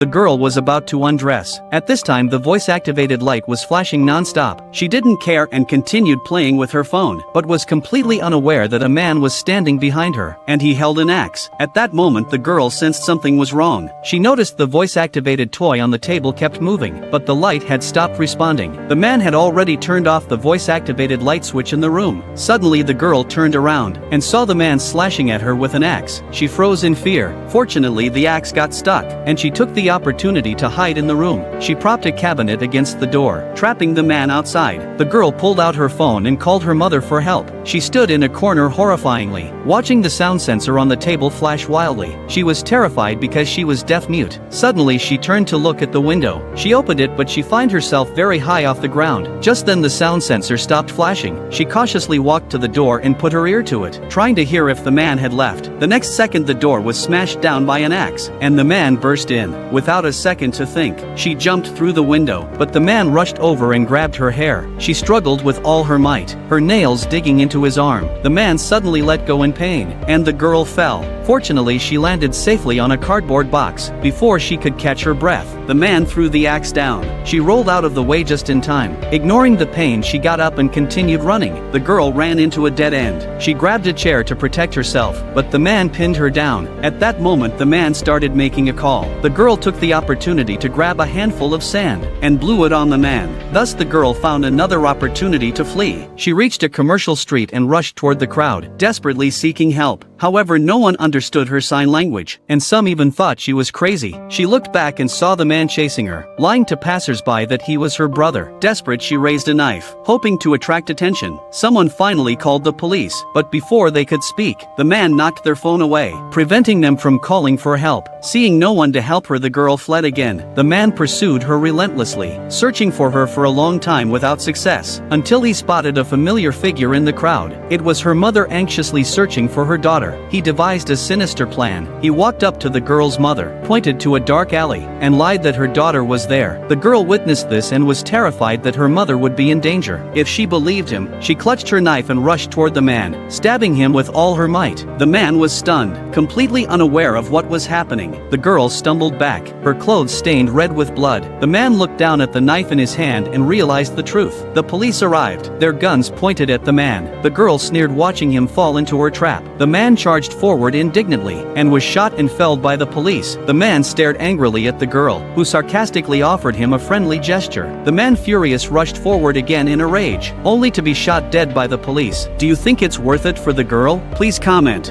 The girl was about to undress. At this time the voice-activated light was flashing non-stop. She didn't care and continued playing with her phone, but was completely unaware that a man was standing behind her, and he held an axe. At that moment the girl sensed something was wrong. She noticed the voice-activated toy on the table kept moving, but the light had stopped responding. The man had already turned off the voice-activated light switch in the room. Suddenly the girl turned around, and saw the man slashing at her with an axe. She froze in fear. Fortunately the axe got stuck, and she took the opportunity to hide in the room. She propped a cabinet against the door, trapping the man outside. The girl pulled out her phone and called her mother for help. She stood in a corner horrifyingly, watching the sound sensor on the table flash wildly. She was terrified because she was deaf-mute. Suddenly she turned to look at the window. She opened it, but she found herself very high off the ground. Just then the sound sensor stopped flashing. She cautiously walked to the door and put her ear to it, trying to hear if the man had left. The next second the door was smashed down by an axe, and the man burst in. Without a second to think, she jumped through the window, but the man rushed over and grabbed her hair. She struggled with all her might, her nails digging into his arm. The man suddenly let go in pain, and the girl fell. Fortunately she landed safely on a cardboard box. Before she could catch her breath, the man threw the axe down. She rolled out of the way just in time. Ignoring the pain, she got up and continued running. The girl ran into a dead end. She grabbed a chair to protect herself, but the man pinned her down. At that moment the man started making a call. The girl took the opportunity to grab a handful of sand and blew it on the man. Thus the girl found another opportunity to flee. She reached a commercial street and rushed toward the crowd, desperately seeking help. However, no one understood her sign language, and some even thought she was crazy. She looked back and saw the man chasing her, lying to passers-by that he was her brother. Desperate, she raised a knife, hoping to attract attention. Someone finally called the police, but before they could speak, the man knocked their phone away, preventing them from calling for help. Seeing no one to help her, the girl fled again. The man pursued her relentlessly, searching for her for a long time without success, until he spotted a familiar figure in the crowd. It was her mother anxiously searching for her daughter. He devised a sinister plan. He walked up to the girl's mother, pointed to a dark alley, and lied that her daughter was there. The girl witnessed this and was terrified that her mother would be in danger. If she believed him, she clutched her knife and rushed toward the man, stabbing him with all her might. The man was stunned, completely unaware of what was happening. The girl stumbled back, her clothes stained red with blood. The man looked down at the knife in his hand and realized the truth. The police arrived, their guns pointed at the man. The girl sneered, watching him fall into her trap. The man charged forward indignantly, and was shot and felled by the police. The man stared angrily at the girl, who sarcastically offered him a friendly gesture. The man, furious, rushed forward again in a rage, only to be shot dead by the police. Do you think it's worth it for the girl? Please comment.